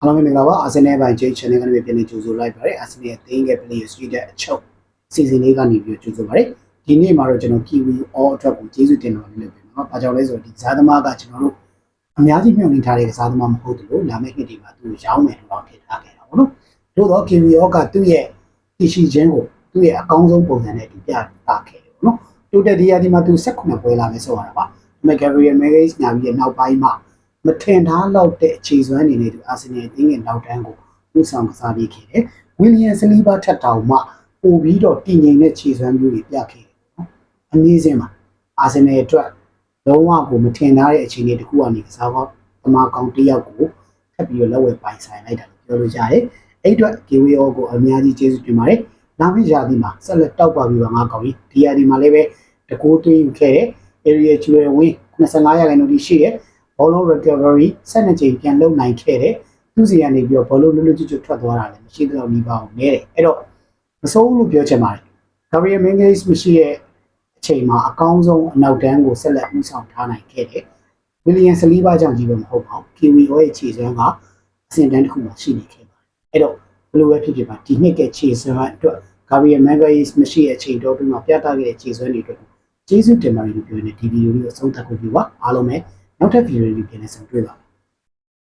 အားလုံးပဲမင်္ဂလာပါအာဆင်နယ်ပိုင်း J channel ကနေပြန်လည်ကြိုဆိုလိုက်ပါတယ်အာဆင်နယ်အသင်းရဲ့ player street တဲ့အချုပ်စီစဉ်လေးကနေပြီးကြိုဆိုပါတယ်ဒီနေ့မှာတော့ကျွန်တော် Kiwi all အတွက်ကိုကျေးဇူးတင်တော်လေးလုပ်ပြီနော်။ဘာကြောင့်လဲဆိုတော့ဒီကစားသမားကကျွန်တော်တို့အများကြီးမျှော်လင့်ထားတဲ့ကစားသမားမဟုတ်ဘူးလို့လာမယ့်နှစ်ဒီမှာသူရောင်းမယ်လို့ထင်ထားခဲ့တာပေါ့နော်။သို့တော့ Kiwi all ကသူ့ရဲ့တည်ရှိခြင်းကိုသူ့ရဲ့အကောင်းဆုံးပုံစံနဲ့ဒီပြတာခဲ့တယ်ပေါ့နော်။တိုတက်ဒီယာဒီမှာသူ18ပွဲလာမယ်ဆိုရတာပါ။Gabriel Magalhaes ညာပြီးနောက်ပိုင်းမှာမထင်ထားလောက်တဲ့အခြေစွမ်းအနေနဲ့သူအာဆင်နယ်အသင်းရဲ့နောက်တန်းကိုဦးဆောင်ကစားပေးခဲ့တယ်။ဝီလီယံဆလီဘာထက်တောင်မှပို့ပြီးတော့တည်ငြိမ်တဲ့ခြေစွမ်းမျိုးတွေပြခဲ့တယ်နော်။အနည်းစင်းမှာအာဆင်နယ်အတွက်လုံးဝကိုမထင်ထားတဲ့အခြေအနေတစ်ခုကနေကစားပေါင်းသမားကောင်းတစ်ယောက်ကိုထပ်ပြီးတော့လက်ဝဲပိုင်ဆိုင်လိုက်တာလို့ပြောလို့ရတယ်။အဲ့အတွက် Kiwi all ကိုအများကြီးကျေးဇူးတင်ပါတယ်။နောက်ပြီးရာသီမှာဆက်လက်တောက်ပါပြီးပါငါကောင်းကြီးဒီရာသီမှာလည်းပဲတကူသွင်းယူခဲ့တဲ့ area ကျွဲဝင်25ရာခိုင်နှုန်းထိရှိတဲ့ဘောလုံး recovery 12ချိန်ပြန်လုပ်နိုင်ခဲ့တဲ့သူစီကနေပြီးတော့ဘောလုံးလွတ်လွတ်ကျွတ်ကျွတ်ထွက်သွားတာလည်းမရှိတော့နီးပါဘူးနဲတယ်အဲ့တော့မစိုးဘူးလို့ပြောချင်ပါတယ် Gabriel Magalhaes မရှိတဲ့အချိန်မှာအကောင်းဆုံးအနောက်တန်းကိုဆက်လက်ဦးဆောင်ထားနိုင်ခဲ့တယ် William Saliba ကြောင့်ကြီးပဲမဟုတ်ပါဘူး Kiwi all ရဲ့ခြေစွမ်းကအဆင့်တန်းတစ်ခုမှာရှိနေခဲ့ပါတယ်အဲ့တော့ဘယ်လိုပဲဖြစ်ဖြစ်ပါဒီနှစ်ကခြေစွမ်းအတွက် Gabriel Magalhaes မရှိတဲ့အချိန်တော့ပြီးမှပြသခဲ့တဲ့ခြေစွမ်းတွေအတွက်ကျေးဇူးတင်ပါတယ်လို့ပြောနေဒီဗီဒီယိုလေးကိုအဆုံးသတ်ဖို့ပြပါအားလုံးပဲနောက်ထပ်ဗီဒီယိုလေးပြန်လည်ဆုံတွေ့ပါ